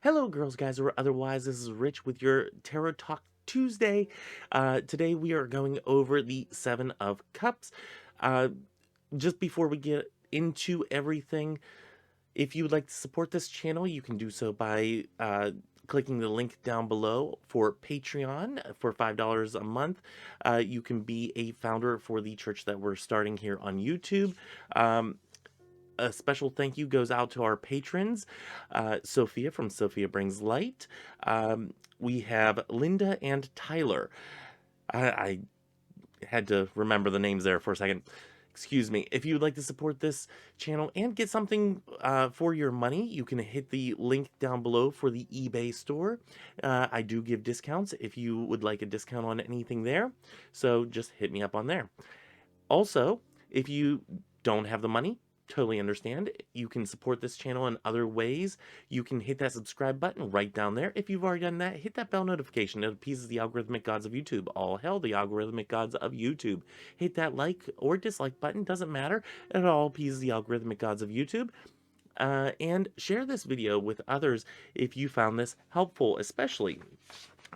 Hello, girls, guys, or otherwise. This is Rich with your Tarot Talk Tuesday. Today we are going over the Seven of Cups. Uh, just before we get into everything, if you would like to support this channel, you can do so by clicking the link down below for Patreon for $5 a month. You can be a founder for the church that we're starting here on YouTube. A special thank you goes out to our patrons, Sophia from Sophia Brings Light. We have Linda and Tyler. I had to remember the names there for a second. Excuse me. If you'd like to support this channel and get something for your money, you can hit the link down below for the eBay store. I do give discounts if you would like a discount on anything there. So just hit me up on there. Also, if you don't have the money, totally understand. You can support this channel in other ways. You can hit that subscribe button right down there. If you've already done that, hit that bell notification. It appeases the algorithmic gods of YouTube. All hail the algorithmic gods of YouTube. Hit that like or dislike button, doesn't matter. It all appeases the algorithmic gods of YouTube. And share this video with others if you found this helpful, especially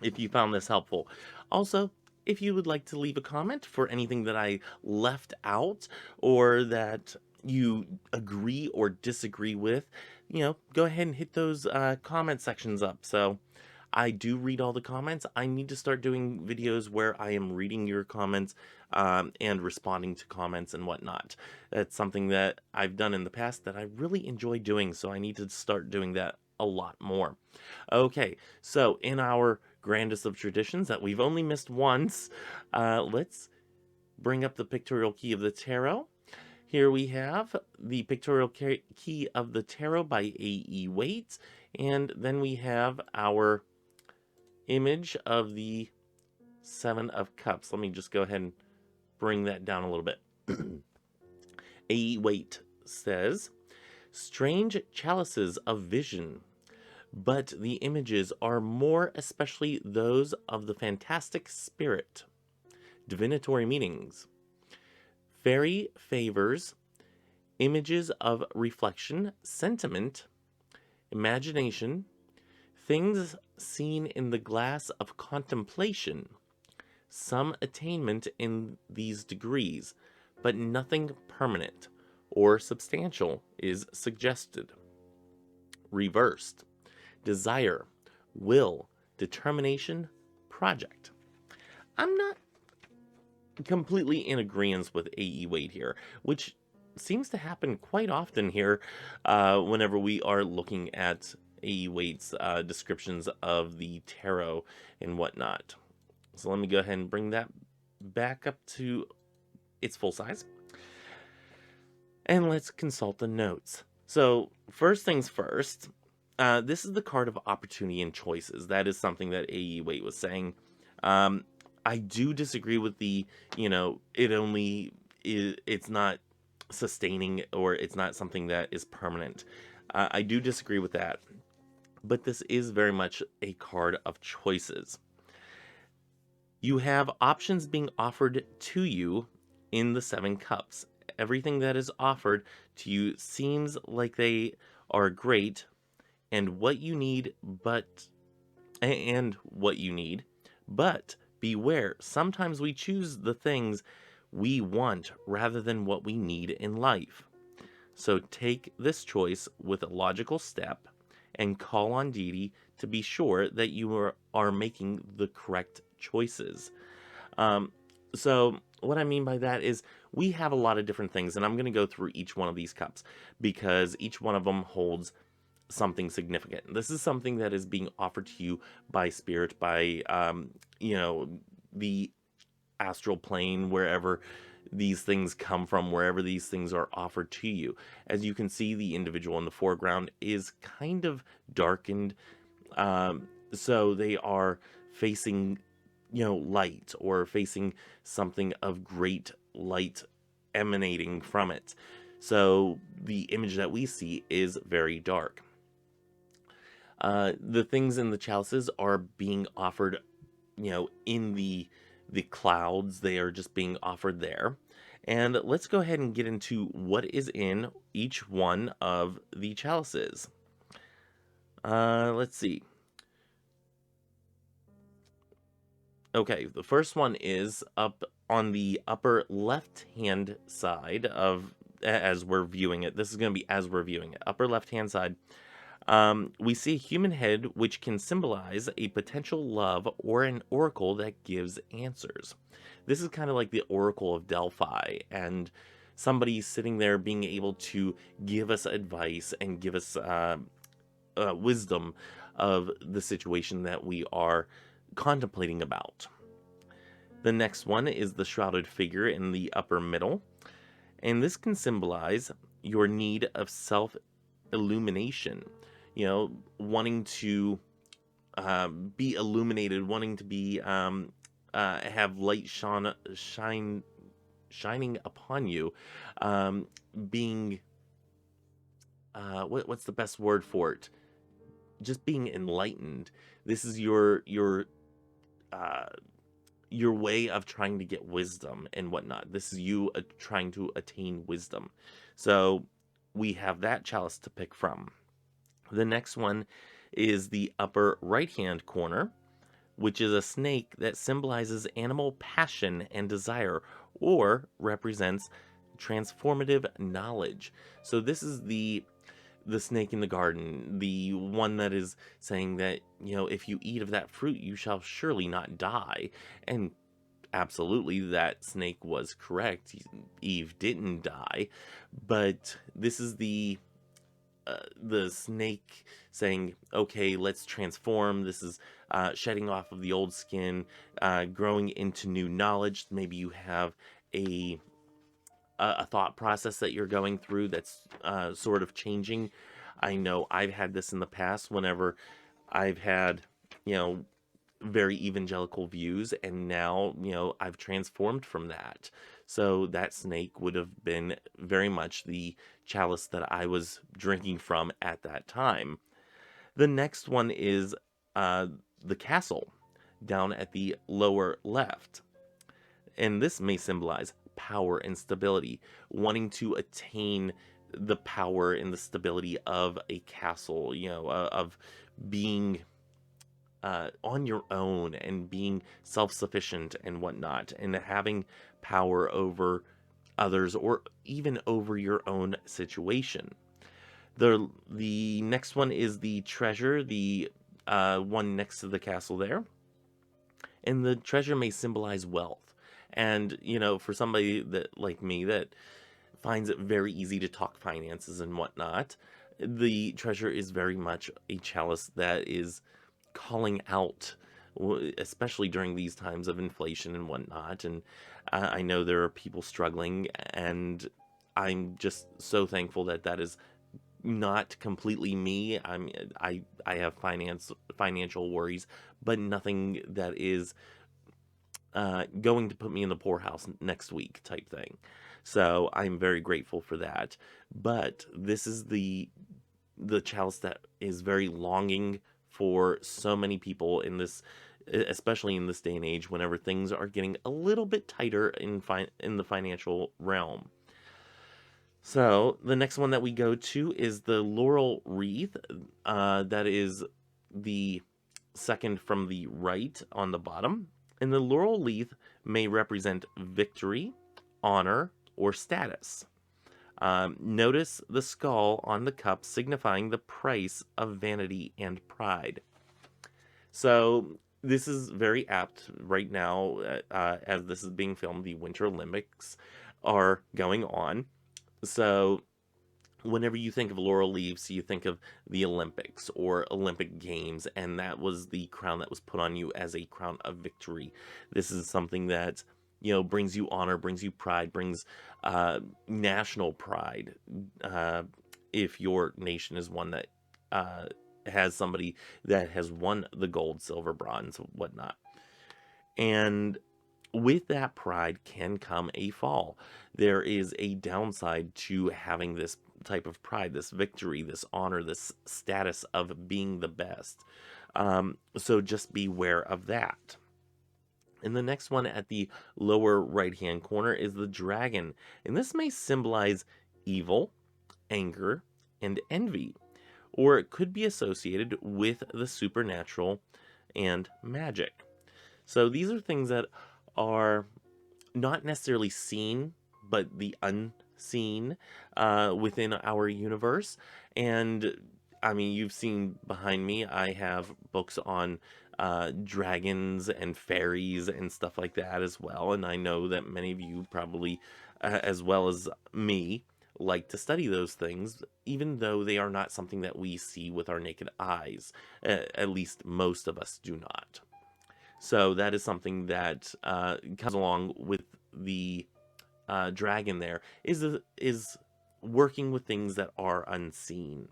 if you found this helpful. Also, if you would like to leave a comment for anything that I left out or that you agree or disagree with, go ahead and hit those comment sections up. So I do read all the comments. I need to start doing videos where I am reading your comments and responding to comments and whatnot. That's something that I've done in the past that I really enjoy doing, so I need to start doing that a lot more. Okay, so in our grandest of traditions that we've only missed once, let's bring up the Pictorial Key of the Tarot. Here we have the Pictorial Key of the Tarot by A.E. Waite, and then we have our image of the Seven of Cups. Let me just go ahead and bring that down a little bit. A.E. Waite says, "Strange chalices of vision, but the images are more especially those of the fantastic spirit. Divinatory meanings. Fairy favors, images of reflection, sentiment, imagination, things seen in the glass of contemplation, some attainment in these degrees, but nothing permanent or substantial is suggested. Reversed, desire, will, determination, project." I'm not completely in agreement with A.E. Waite here, which seems to happen quite often here whenever we are looking at A.E. Waite's descriptions of the tarot and whatnot. So let me go ahead and bring that back up to its full size. And let's consult the notes. So first things first, this is the card of opportunity and choices. That is something that A.E. Waite was saying. I do disagree with the, it's not sustaining or it's not something that is permanent. I do disagree with that. But this is very much a card of choices. You have options being offered to you in the Seven Cups. Everything that is offered to you seems like they are great and what you need, but beware, sometimes we choose the things we want rather than what we need in life. So take this choice with a logical step and call on deity to be sure that you are making the correct choices. So what I mean by that is we have a lot of different things, and I'm going to go through each one of these cups because each one of them holds something significant. This is something that is being offered to you by spirit, by the astral plane, wherever these things come from, wherever these things are offered to you. As you can see, the individual in the foreground is kind of darkened, so they are facing light or facing something of great light emanating from it. So the image that we see is very dark. The things in the chalices are being offered, in the clouds. They are just being offered there. And let's go ahead and get into what is in each one of the chalices. Let's see. Okay, the first one is up on the upper left-hand side of, as we're viewing it. This is going to be as we're viewing it. Upper left-hand side. We see a human head which can symbolize a potential love or an oracle that gives answers. This is kind of like the Oracle of Delphi, and somebody sitting there being able to give us advice and give us wisdom of the situation that we are contemplating about. The next one is the shrouded figure in the upper middle, and this can symbolize your need of self illumination. You know, wanting to be illuminated, wanting to be have light shining upon you, being what's the best word for it? Just being enlightened. This is uh, your way of trying to get wisdom and whatnot. This is you trying to attain wisdom. So we have that chalice to pick from. The next one is the upper right-hand corner, which is a snake that symbolizes animal passion and desire, or represents transformative knowledge. So this is the snake in the garden, the one that is saying that, you know, if you eat of that fruit, you shall surely not die. And absolutely, that snake was correct. Eve didn't die, but this is the snake saying, okay, let's transform. This is shedding off of the old skin, growing into new knowledge. Maybe you have a thought process that you're going through that's sort of changing. I know I've had this in the past whenever I've had, you know, very evangelical views, and now, you know, I've transformed from that. So that snake would have been very much the chalice that I was drinking from at that time. The next one is the castle down at the lower left. And this may symbolize power and stability, wanting to attain the power and the stability of a castle, you know, of being on your own and being self-sufficient and whatnot, and having power over others or even over your own situation. The next one is the treasure, the one next to the castle there. And the treasure may symbolize wealth. And, you know, for somebody that like me that finds it very easy to talk finances and whatnot, the treasure is very much a chalice that is calling out, especially during these times of inflation and whatnot. And I know there are people struggling, and I'm just so thankful that that is not completely me. I have financial worries, but nothing that is going to put me in the poorhouse next week type thing. So I'm very grateful for that. But this is the chalice that is very longing for so many people in this, especially in this day and age, whenever things are getting a little bit tighter in the financial realm. So the next one that we go to is the Laurel Wreath. That is the second from the right on the bottom. And the Laurel Wreath may represent victory, honor, or status. Notice the skull on the cup signifying the price of vanity and pride. So this is very apt right now, as this is being filmed. The Winter Olympics are going on. So whenever you think of laurel leaves, you think of the Olympics or Olympic Games, and that was the crown that was put on you as a crown of victory. This is something that, you know, brings you honor, brings you pride, brings national pride. If your nation is one that has somebody that has won the gold, silver, bronze, whatnot. And with that pride can come a fall. There is a downside to having this type of pride, this victory, this honor, this status of being the best. So just beware of that. And the next one at the lower right-hand corner is the dragon. And this may symbolize evil, anger, and envy. or it could be associated with the supernatural and magic. So these are things that are not necessarily seen, but the unseen within our universe. And I mean, you've seen behind me, I have books on dragons and fairies and stuff like that as well. And I know that many of you probably, as well as me, like to study those things, even though they are not something that we see with our naked eyes. At least most of us do not. So that is something that comes along with the dragon. There is working with things that are unseen.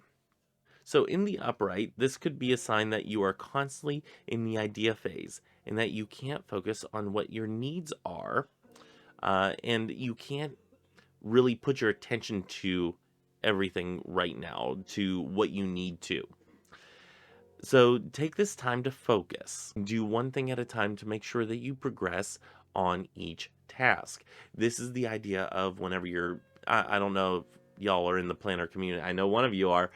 So in the upright, this could be a sign that you are constantly in the idea phase and that you can't focus on what your needs are, and you can't really put your attention to everything right now, to what you need to. So take this time to focus. Do one thing at a time to make sure that you progress on each task. This is the idea of whenever you're, I don't know if y'all are in the planner community. I know one of you are.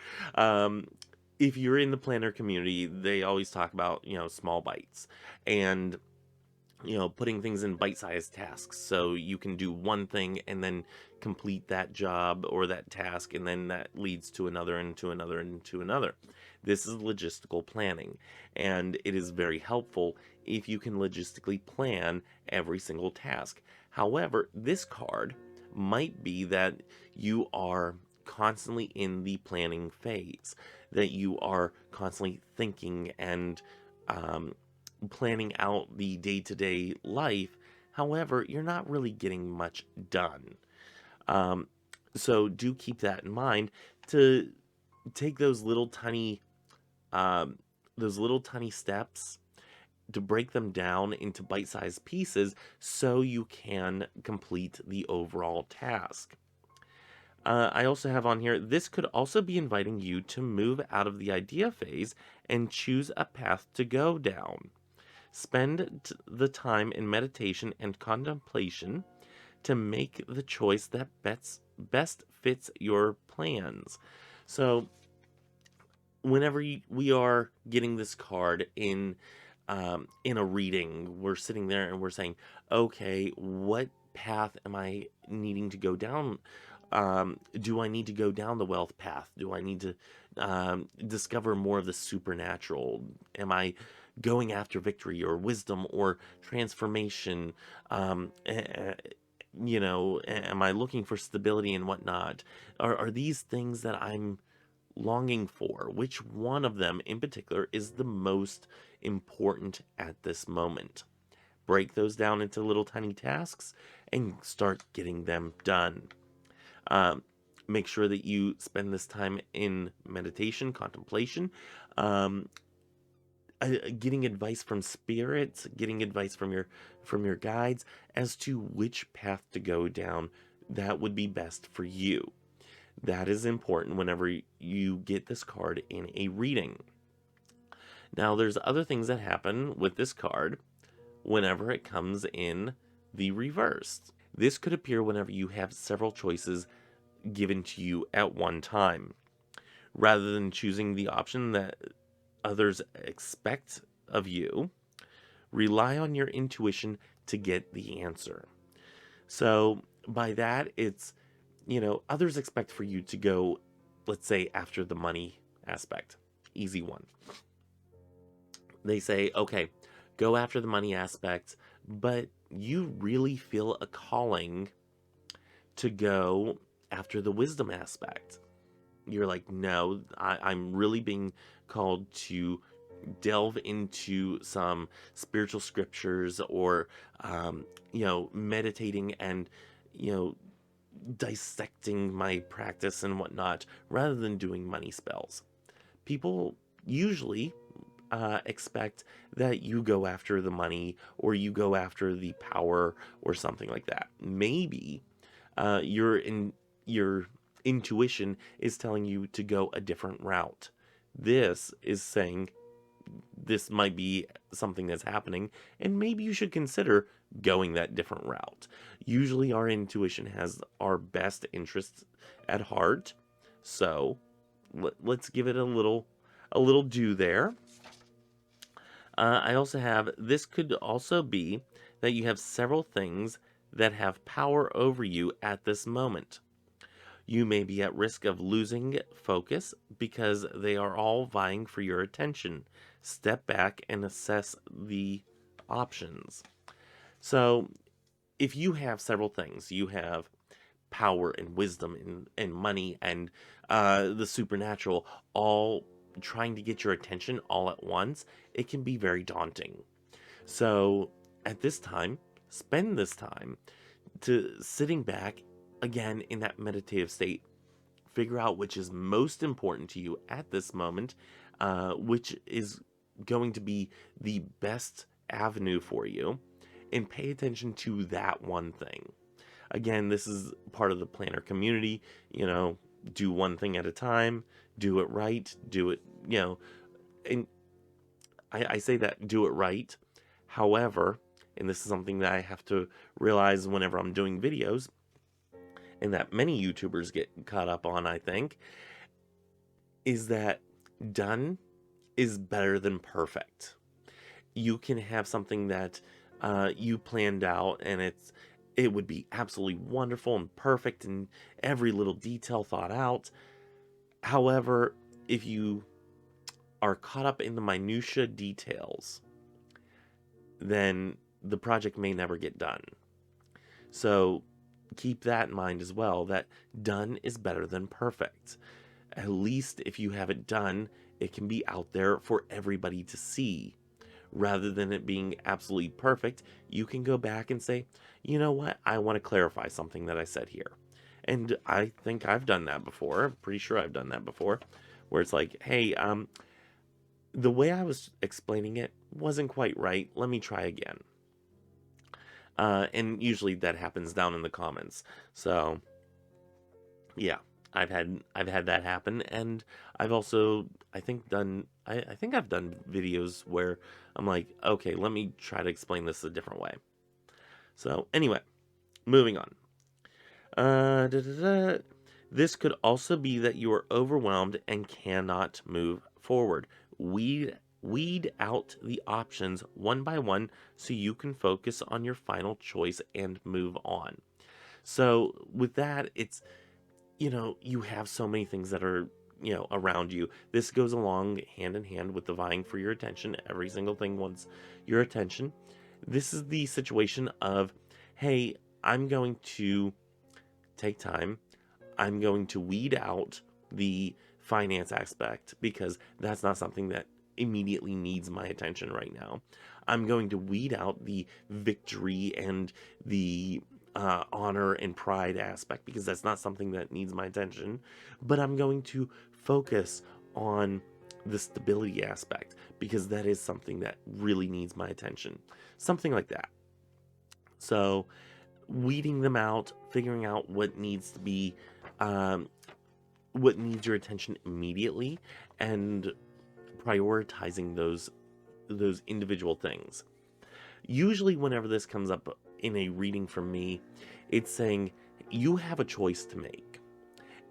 If you're in the planner community, they always talk about, small bites and, putting things in bite-sized tasks. So you can do one thing and then complete that job or that task, and then that leads to another and to another and to another. This is logistical planning, and it is very helpful if you can logistically plan every single task. However, this card might be that you are constantly in the planning phase, that you are constantly thinking and planning out the day-to-day life. However, you're not really getting much done. So do keep that in mind to take those little tiny steps, to break them down into bite-sized pieces so you can complete the overall task. I also have on here, this could also be inviting you to move out of the idea phase and choose a path to go down. Spend the time in meditation and contemplation to make the choice that best fits your plans. So whenever we are getting this card in a reading, we're sitting there and we're saying, okay, what path am I needing to go down? Do I need to go down the wealth path? Do I need to discover more of the supernatural? Am I going after victory or wisdom or transformation? Am I looking for stability and whatnot? Are these things that I'm longing for? Which one of them in particular is the most important at this moment? Break those down into little tiny tasks and start getting them done. Make sure that you spend this time in meditation, contemplation, getting advice from spirits, getting advice from your guides as to which path to go down that would be best for you. That is important whenever you get this card in a reading. Now, there's other things that happen with this card whenever it comes in the reverse. This could appear whenever you have several choices given to you at one time. Rather than choosing the option that others expect of you, rely on your intuition to get the answer. So by that, it's, others expect for you to go, let's say, after the money aspect. Easy one. They say, okay, go after the money aspect, but you really feel a calling to go after the wisdom aspect. You're like, no, I'm really being called to delve into some spiritual scriptures or, meditating and, dissecting my practice and whatnot, rather than doing money spells. People usually expect that you go after the money or you go after the power or something like that. Maybe your intuition is telling you to go a different route. This is saying this might be something that's happening, and maybe you should consider going that different route. Usually our intuition has our best interests at heart, so let's give it a little do there. I also have, this could also be that you have several things that have power over you at this moment. You may be at risk of losing focus because they are all vying for your attention. Step back and assess the options. So, if you have several things, you have power and wisdom and money and the supernatural all trying to get your attention all at once, it can be very daunting. So, at this time, spend this time to sitting back again in that meditative state. Figure out which is most important to you at this moment, which is going to be the best avenue for you, and pay attention to that one thing. Again, this is part of the planner community. Do one thing at a time, do it right, do it, and I say that, do it right. However, and this is something that I have to realize whenever I'm doing videos, and that many YouTubers get caught up on, I think, is that done is better than perfect. You can have something that you planned out, and it would be absolutely wonderful and perfect and every little detail thought out. However, if you are caught up in the minutia details, then the project may never get done. So keep that in mind as well, that done is better than perfect. At least if you have it done, it can be out there for everybody to see. Rather than it being absolutely perfect, you can go back and say, you know what, I want to clarify something that I said here. And I think I've done that before. I'm pretty sure I've done that before, where it's like, hey, the way I was explaining it wasn't quite right. Let me try again. And usually that happens down in the comments. So, yeah, I've had that happen, and I've also I think I've done videos where I'm like, okay, let me try to explain this a different way. So anyway, moving on. This could also be that you are overwhelmed and cannot move forward. Weed out the options one by one so you can focus on your final choice and move on. So with that, it's, you have so many things that are, around you. This goes along hand in hand with the vying for your attention. Every single thing wants your attention. This is the situation of, hey, I'm going to take time. I'm going to weed out the finance aspect because that's not something that immediately needs my attention right now. I'm going to weed out the victory and the honor and pride aspect because that's not something that needs my attention. But I'm going to focus on the stability aspect because that is something that really needs my attention. Something like that. So, weeding them out, figuring out what needs to be, what needs your attention immediately, and prioritizing those individual things. Usually whenever this comes up in a reading from me, it's saying you have a choice to make.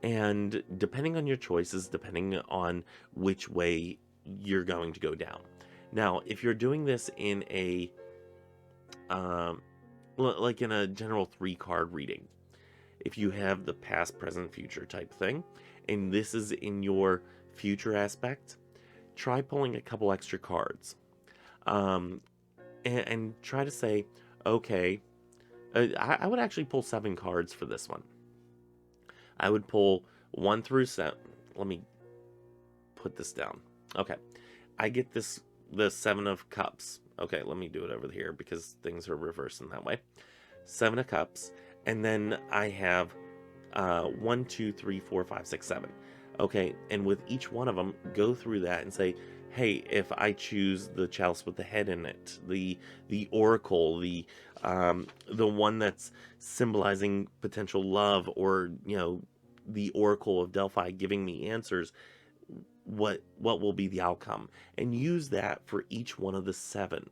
And depending on your choices, depending on which way you're going to go down. Now, if you're doing this in a like in a general 3-card reading, if you have the past, present, future type thing, and this is in your future aspect, try pulling a couple extra cards. And try to say, okay, I would actually pull 7 cards for this one. I would pull 1 through 7. Let me put this down. Okay, I get the 7 of Cups. Okay, let me do it over here because things are reversed in that way. 7 of Cups, and then I have 1, 2, 3, 4, 5, 6, 7. Okay, and with each one of them, go through that and say, hey, if I choose the chalice with the head in it, the oracle, the one that's symbolizing potential love, or the oracle of Delphi giving me answers, what will be the outcome, and use that for each one of the 7.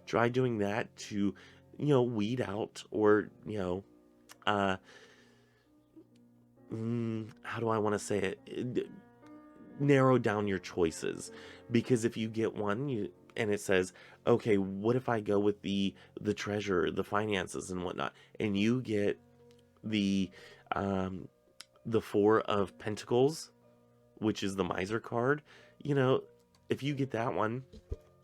Try doing that to weed out, or how do I want to say it? narrow down your choices, because if you get one and it says, okay, what if I go with the treasure, the finances and whatnot, and you get the um the Four of Pentacles, which is the Miser card, you know, if you get that one,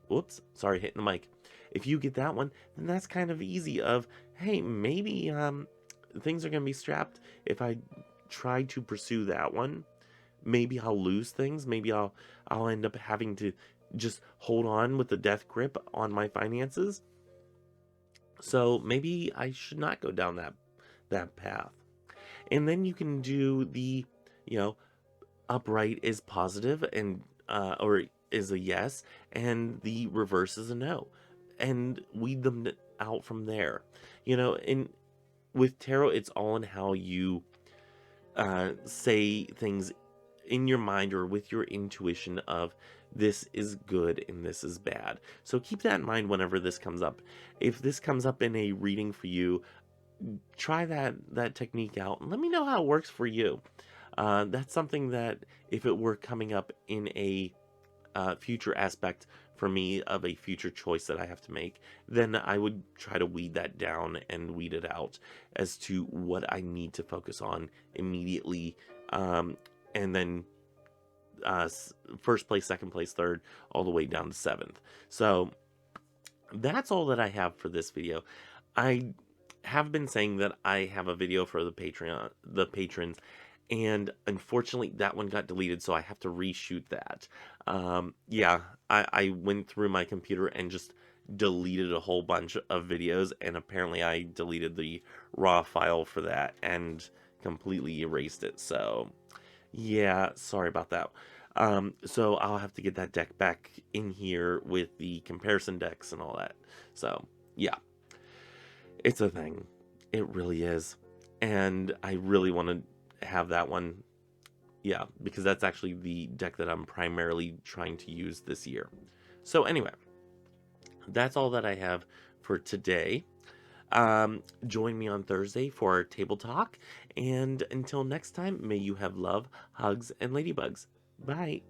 whoops, sorry, hitting the mic. If you get that one, then that's kind of easy of, hey, maybe things are going to be strapped if I try to pursue that one. Maybe I'll lose things. Maybe I'll end up having to just hold on with the death grip on my finances. So maybe I should not go down that path. And then you can do the, you know, upright is positive and or is a yes, and the reverse is a no, and weed them out from there. You know, in with tarot, it's all in how you say things in your mind or with your intuition of this is good and this is bad. So keep that in mind whenever this comes up. If this comes up in a reading for you, try that technique out and let me know how it works for you. That's something that if it were coming up in a future aspect for me of a future choice that I have to make, then I would try to weed that down and weed it out as to what I need to focus on immediately. And then first place, second place, third, all the way down to seventh. So that's all that I have for this video. I have been saying that I have a video for the patrons, and unfortunately that one got deleted, so I have to reshoot that. Yeah, I went through my computer and just deleted a whole bunch of videos, and apparently I deleted the raw file for that and completely erased it. So yeah, sorry about that. So I'll have to get that deck back in here with the comparison decks and all that. So yeah, it's a thing. It really is. And I really want to have that one. Yeah, because that's actually the deck that I'm primarily trying to use this year. So anyway, that's all that I have for today. Join me on Thursday for our table talk. And until next time, may you have love, hugs, and ladybugs. Bye.